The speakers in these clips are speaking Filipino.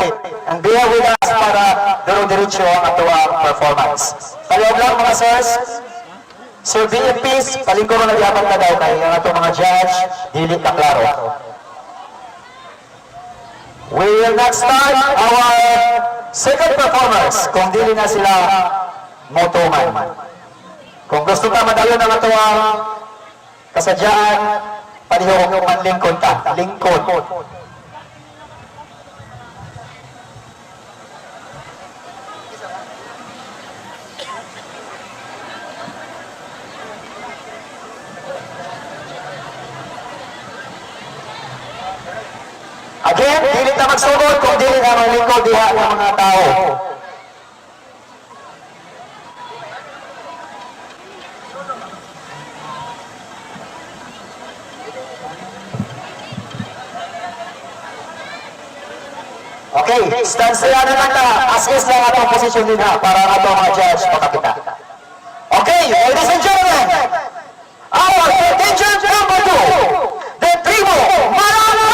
alternate and bear with us para duro-diretso ang atuang performance. Palihog lang mga sirs. Sir BFPs, palingkuro na diapang na daw kay ang ato mga judge, dili ka klaro. We will not start our second performance kung dili na sila motoman. Kung gusto ka madayon ang ato ang kasadyaan, palihog manlingkod ka, lingkod. Again, dili na magsugod kung dili na manlingkod diha ng mga tao. Okay, stand sila na lang na. As is lang atong posisyon din ha, para atong mga judge makakita. Okay, ladies and gentlemen, our contingent number 2, the Tribo Maranon!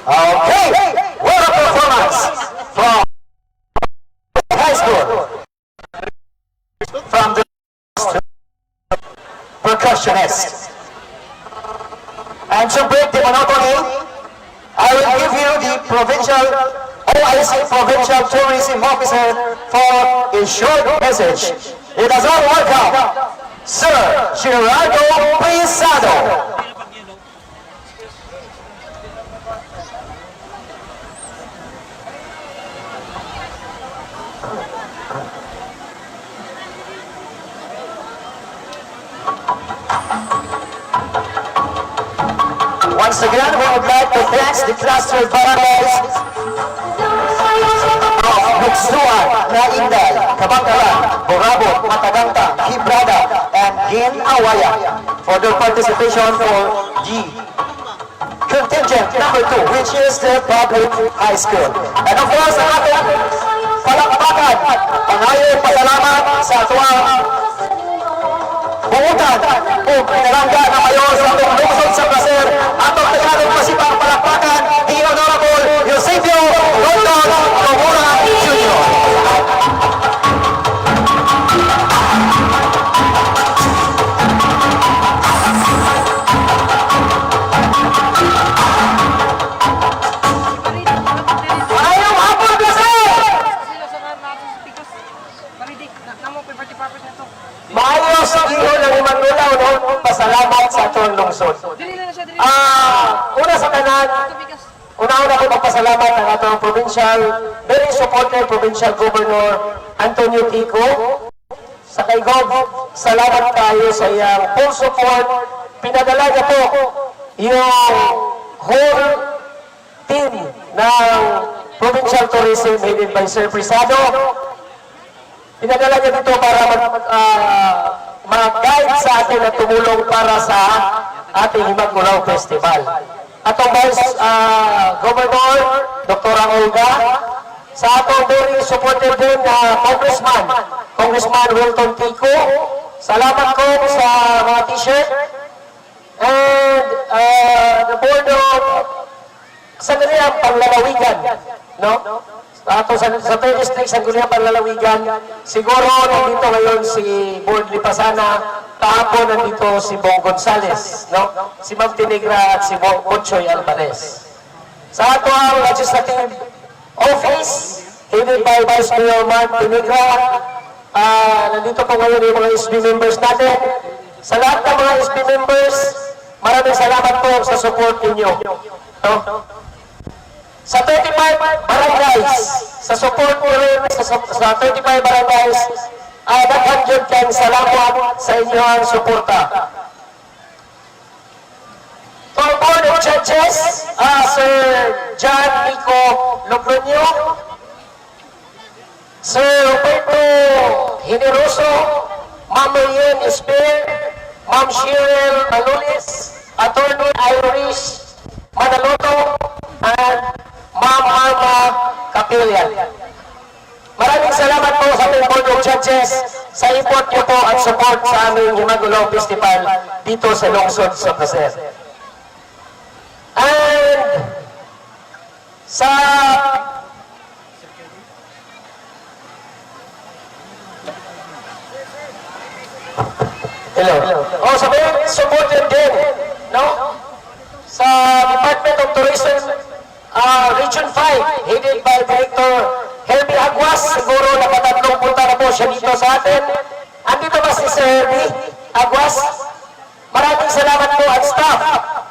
Okay, what a performance from high school, from the percussionist. And to break the monotony, I will give you the provincial OIC Provincial Tourism Officer for a short message. It does all welcome Sir Gerardo Pisado. Once again, we would like to thank the cluster barangays of Buksuan, Nainday, Kabangkalan, Borabot, Mataganta, Hibrada, and Ginawaya for their participation for the contingent number 2, which is the public high school. And of course, ang ating palakpakan, pangayon pasalamat sa atuang bungutan o pinarangga na mayor sa atong lungsod sa Placer. Atong tagalog masipang palakpakan, the Honorable Eusebio Rondon Comora Jr. Ayong hapon, Placer! Maayos giho ng Imagulaw no? Pasalamat sa atong lungsod. Una sa tanan, una ko magpasalamat ang atong provincial, very supportive provincial governor Antonio Tico. Sa kay Gov, salamat tayo sa iyang full support. Pinadala niya po yung whole team ng provincial tourism headed by Sir Prisado. Pinadala niya dito para mag-guide sa atin at tumulong para sa ating Himagulaw Festival. Atong Vice Governor, Dr. Olga, sa atong very supportive din na Congressman Wilton Tico, salamat ko sa mga t-shirt, and the board of Sangguniang Panlalawigan, no? Ato sa 3rd district sa Sangguniang Panlalawigan, siguro nandito ngayon si Board Lipasana, kahapon nandito si Bong Gonzales, no? Si Ma'am Tinegra at si Botchoy Alvarez. Sa ato ang legislative office, headed by Vice Mayor Mark Tinegra, nandito po ngayon yung mga SB members natin. Sa lahat ng mga SB members, maraming salamat po sa support ninyo. No? Sa 35 barangays, sa support po rin sa 35 barangays, nag-100 kayong salamat sa inyong suporta. To our Board of Judges, Sir John Nico Logroño, Sir Roberto Generoso, Ma'am Marian Esper, Ma'am Cheryl Malulis, Attorney Irish Manaloto, and Ma'am Alma Capillian. Maraming salamat po sa ating Board of Judges sa import niyo po at support sa aming Himagulaw Festival dito sa lungsod sa Placer. And sa sa may supported din, no? Sa Department of Tourism, Region 5, headed by Director Helby Aguas, siguro nakatatlong punta na po siya dito sa atin. Andito ba si Sir Helby Aguas? Maraming salamat po at staff.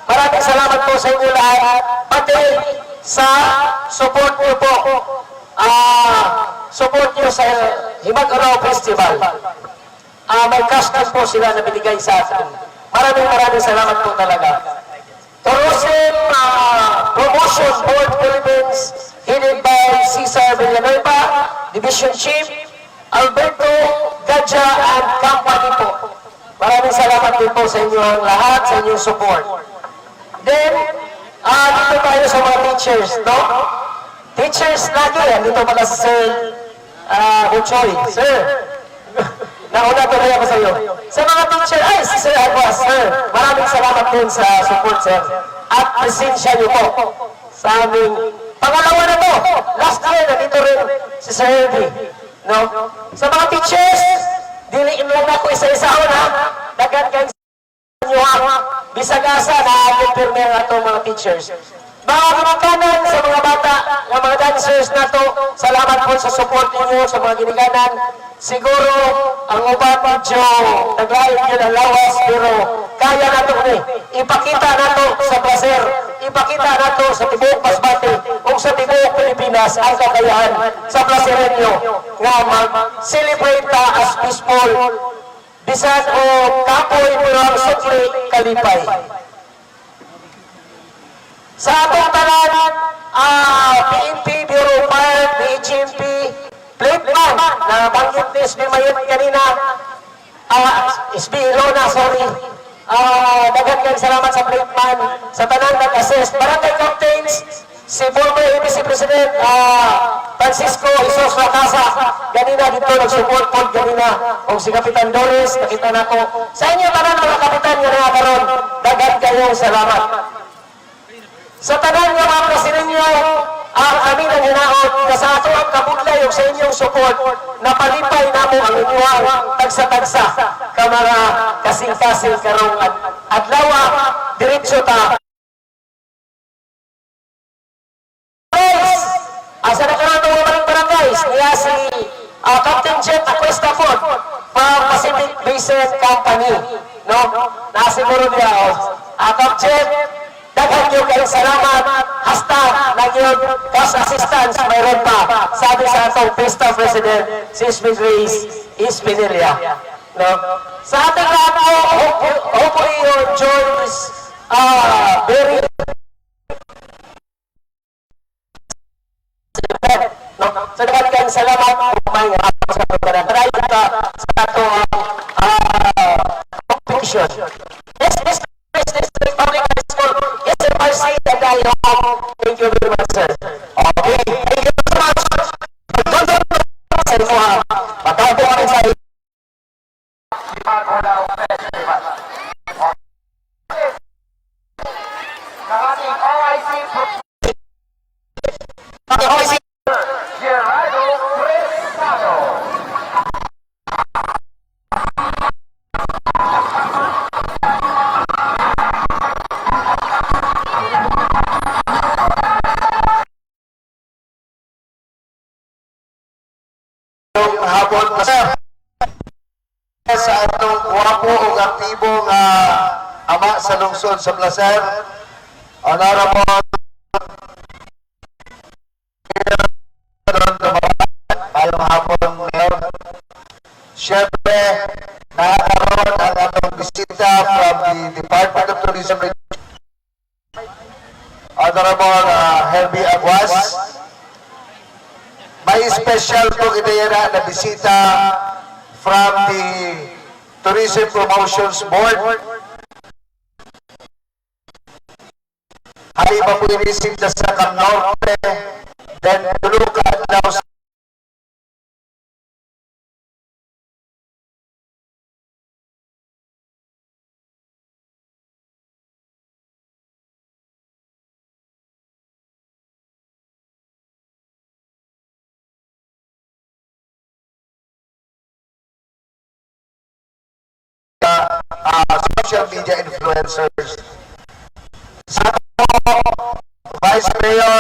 Maraming salamat po sa inyo lahat. Pati sa support niyo po. Support niyo sa Himagulaw Festival. May cash din po sila na binigay sa atin. Maraming salamat po talaga. Tourism Promotion Board Philippines, headed by Cesar Villanueva, Division Chief, Alberto Gadja and Company po. Maraming salamat din po sa inyong lahat, sa inyong support. Then, dito tayo sa mga teachers, no? Teachers lagi, dito pala si Sir Butchoy. Sir, nauna to rin ako sa iyo. Sa mga teacher, si Sir Aguas, Sir, maraming salamat din sa support, Sir. At presensya niyo po sa aming pangalawa na to. Last year, nandito rin si Sir Hervey. No? Sa mga teachers, diliin lang ako isa-isa ho na. Dagan nyo ha. Bisag-asa na ating ang atong mga teachers. Mga ginikanan sa mga bata, ng mga dancers na to, salamat po sa support ninyo sa mga ginikanan. Siguro, ang ubat medyo naglain yun ang lawas, pero kaya na ito ni. Ipakita na ito sa Placer, ipakita na ito sa Tibuok Masbate, o sa Tibuok Pilipinas, ang kakayahan sa Placereño nga mag-celebrate ta as peaceful, bisan o kapoy pero ang sukli kalipay. Sa atong tanan, PNP, Bureau of Fire, BHMP, Plateman, na banggit ni SB Mayet kanina, SB Ilona, sorry. Daghang salamat sa Plateman, sa tanan nag-assist. Barangay Captains, si former Vice President Francisco Jesus Lacasa, ganina dito nag-support po ganina, o si Kapitan Doris, nakita na ko. Sa inyo tanan mga kapitan nga na karon, dagan kayong salamat. Sa tanan nga mga presidenyo, ang amin ang hinaot, na sa ato ang kabudlay o sa inyong support, napalipay na mo ang inyong tagsa-tagsa, ka mga kasing-kasing karong adlawa, diretso ta. Asa na karoon ng mga barangays, niya si Captain Jet Aquesta Ford from Pacific Basin Company. No? Nasiguro niya, Captain, daghan nyo kayong salamat, hasta nagyon cash assistance, mayroon pa, sabi sa atong Pista President, si Miss Grace Espinilla. No? Sa ating lahat po, hopefully you enjoy this very no, so dapat kayong salamat may sa pagkaran. Maraming ka sa itong competition. Yes, District Public High School. Yes, Sir Marcy, thank you very much, sir. Okay, thank you so much. Sa inyo, patawag po kami sa iyo. Hapon na sir sa atong guwapo o aktibo nga ama sa lungsod sa Placer, Honorable ayong hapon Mayor. Siyempre, nakakaroon ang atong bisita from the Department of Tourism, Honorable Herbie Aguas. May special po kitayara na bisita from the Tourism Promotions Board. Hari pa po inisita sa Cam Norte, then tulukan daw sa social media influencers. Sa Vice Mayor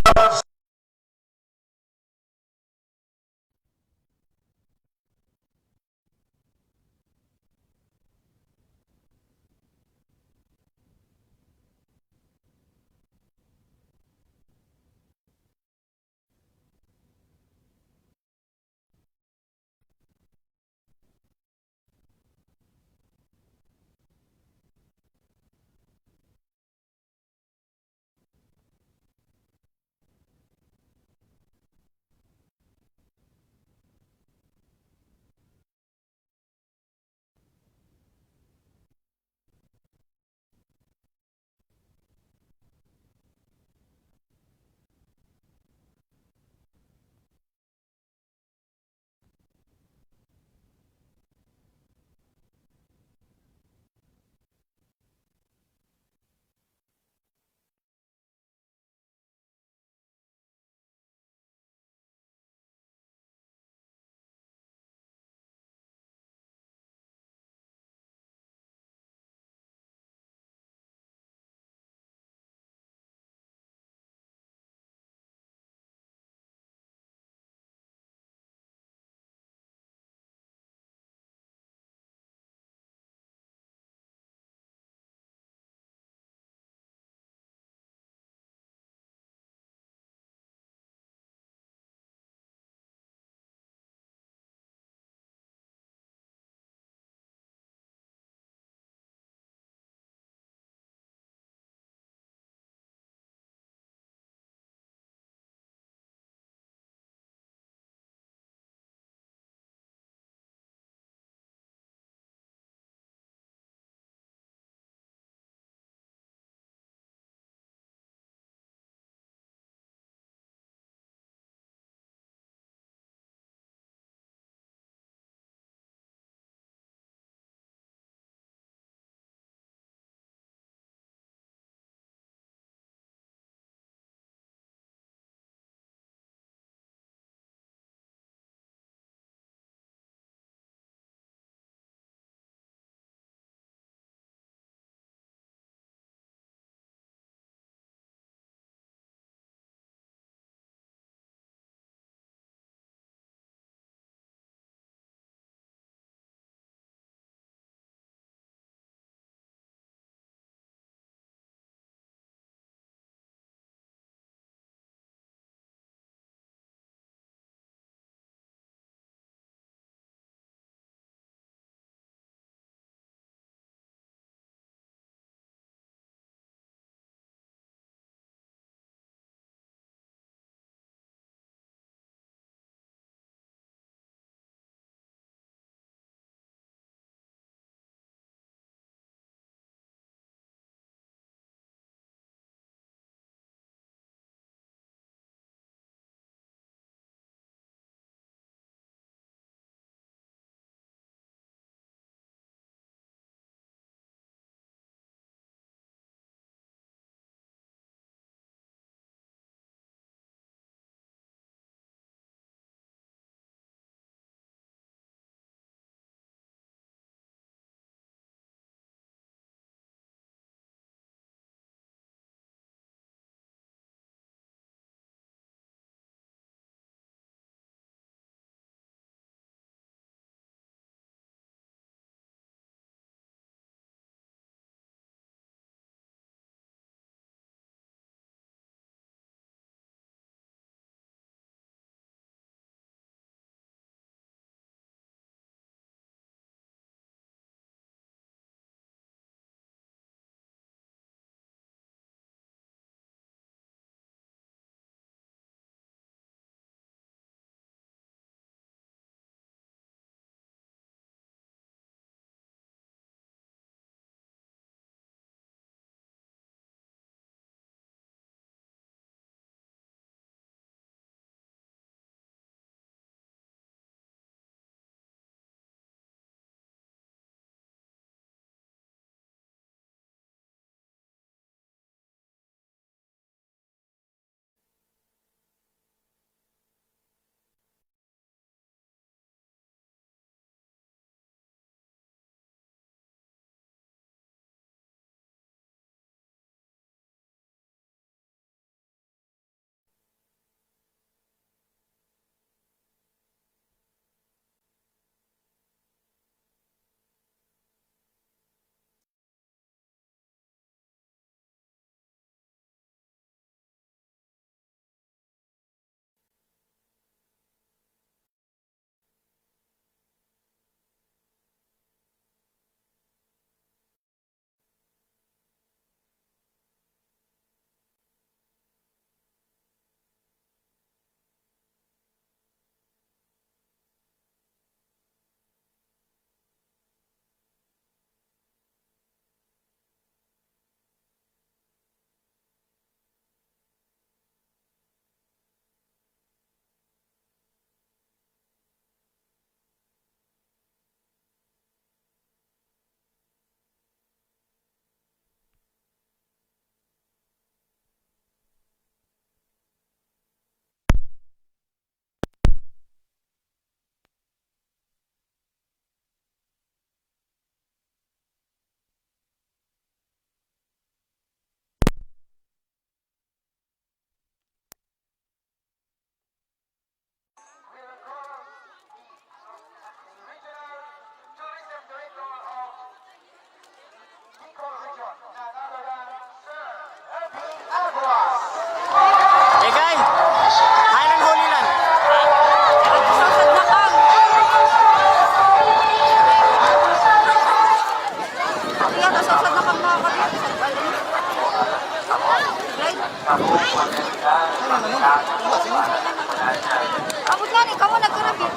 Abot gani, kamu nagkarabit.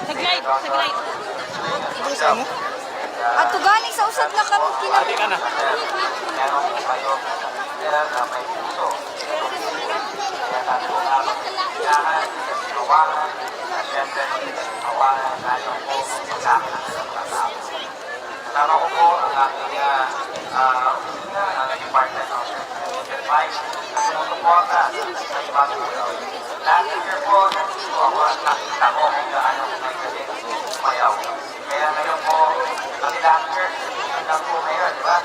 Saglay. Ato gani sa usad na kamo Ate ka na. Kasama ko po ang aking opisina, ang Department of Advice na sumusuporta sa ibang mundo. Last year po, nandito ako at nakita ko kung gaano nagdating sumayaw. Kaya ngayon po, kasi last year, hindi lang po ngayon, di ba?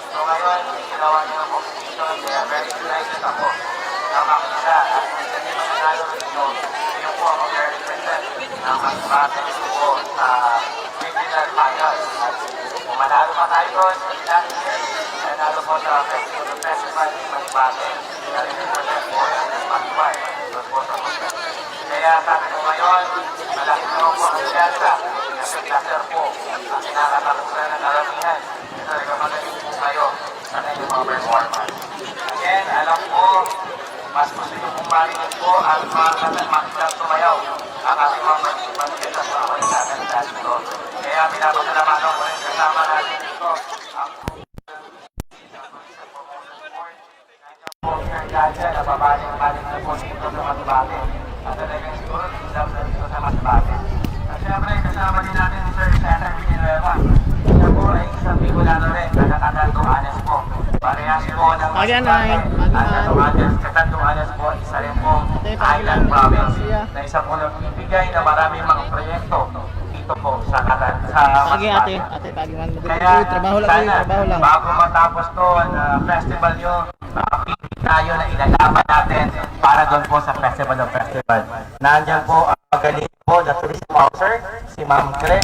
So ngayon, ginawa niyo ang competition, kaya very excited ako na makita at hindi mananalo ninyo. Ngayon po ako very excited na mag-battle po sa regional finals. Kung manalo pa tayo doon, last year, nanalo po sa festival ni Masbate. Na-represent po yung Masbate. Doon po sa Masbate. Kaya sabi ko ngayon, malaki naman po ang siyansa. Kasi laser po, ang kinakatapusan ng karamihan. Talaga magaling po kayo sa inyong mga performance. Again, alam ko, mas gusto nyo kung marinig po ang mga makitang tumayaw ang ating mga pagsipansin at mga kailangan dito. Kaya pinapasalamatan ko rin kasama natin dito ang Gaya na babalik-balik na po dito sa Masbate. At talagang siguro deserve na dito sa Masbate. At syempre kasama din natin si Sir Senator Villanueva. Siya po ay isang Bicolano rin na nakatanduanes po. Parehas po ng Masbate at katanduanes po, isa rin po Island Province na isa po nagbibigay na maraming mga proyekto dito po sa Masbate. Kaya sana bago matapos to na festival nyo, makapili tayo na ilalaban natin para doon po sa Festival of Festival. Nandiyan po ang magaling po na tourism officer, si Ma'am Craig.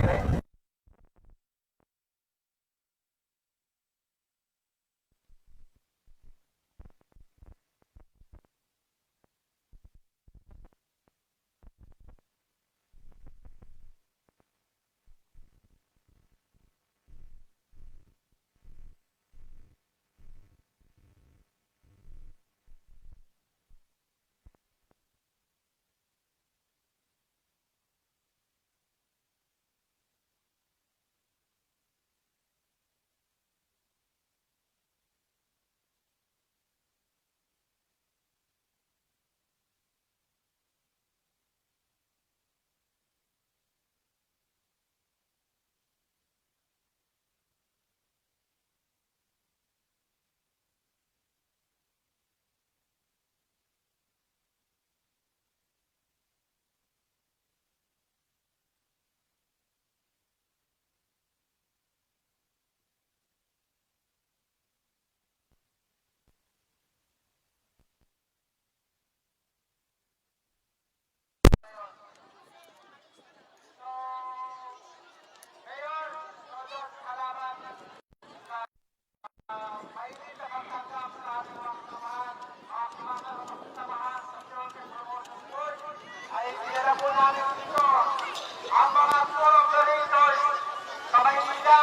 Ay dinala po namin dito ang mga tour operators sa Maynila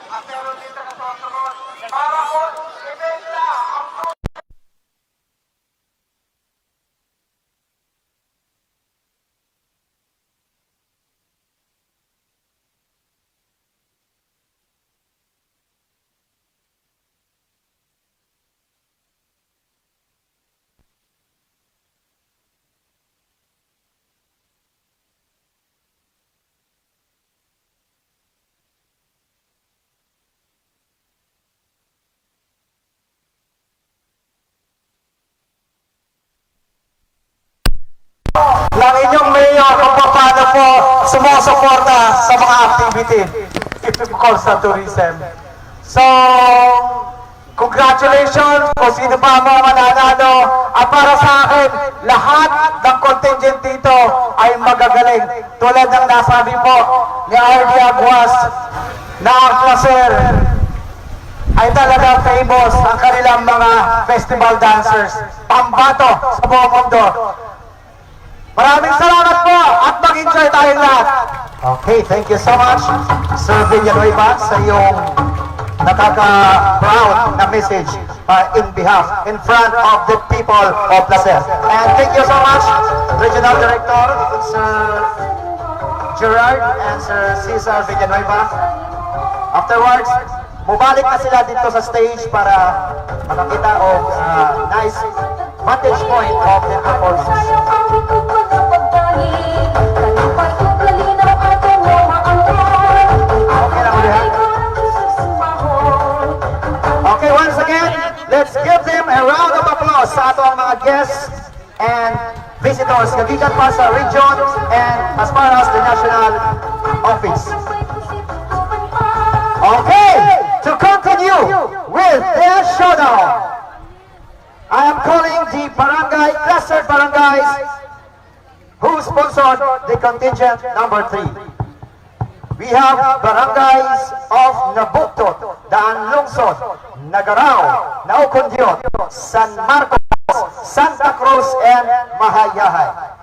at meron dito sa Sorsogon para po ibenta ang ng inyong mayor kung paano po sumusuporta sa mga activity typical sa tourism. So, congratulations kung sino pa ang mga mananalo. At para sa akin, lahat ng contingent dito ay magagaling. Tulad ng nasabi po ni R.D. Aguas na ang placer ay talaga famous ang kanilang mga festival dancers. Pambato sa buong mundo. Maraming salamat po at mag-enjoy tayong lahat. Okay, thank you so much, Sir Villanueva, sa iyong nakaka-proud na message in behalf, in front of the people of Placer. And thank you so much, Regional Director, Sir Gerard and Sir Cesar Villanueva. Afterwards, mubalik na sila dito sa stage para makakita of nice vantage point of the performance. Okay lang ulit. Okay, once again, let's give them a round of applause sa ato ang mga guests and visitors kagikan pa sa region and as far as the national office. Okay, to continue with their showdown, I am calling the barangay, clustered barangays who sponsored the contingent number 3. We have barangays of Nabuktot, Daan Lungsod, Nagarao, Naucondion, San Marcos, Santa Cruz, and Mahayahay.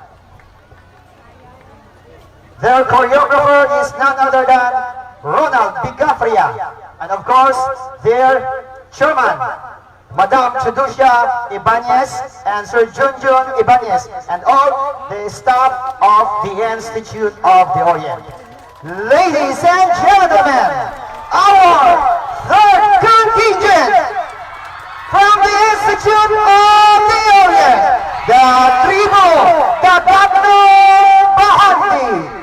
Their choreographer is none other than Ronald Bigafria, and of course, their chairman, Madam Chudusia Ibanez and Sir Junjun Ibanez, and all the staff of the Institute of the Orient. Ladies and gentlemen, our third contingent from the Institute of the Orient, the Tribu Tatatno Bahandi.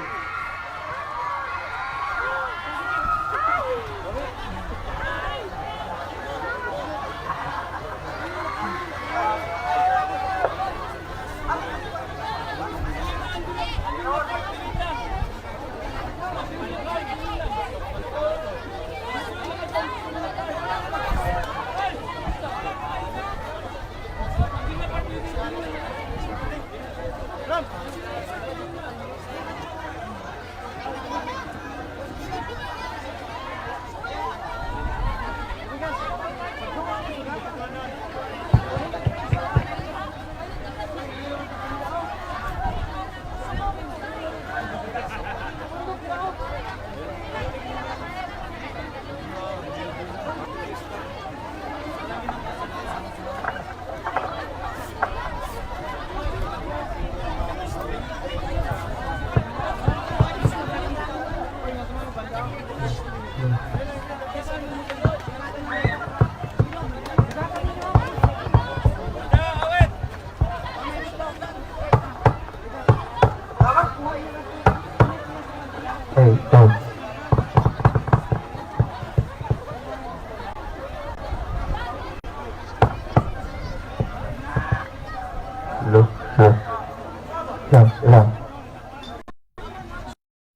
Hey, don't. Look, look. Lang.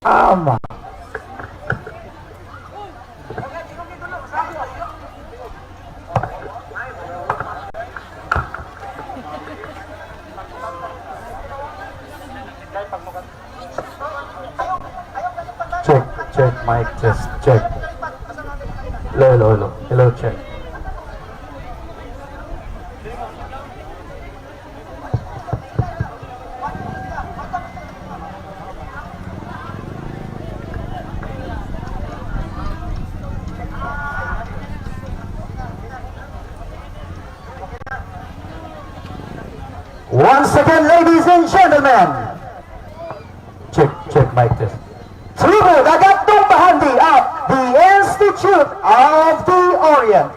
Ama. Check, mic test, check. Hello, check. Once again, ladies and gentlemen. Check, mic test. Tribu Tatatno Bahandi of the Institute of the Orient.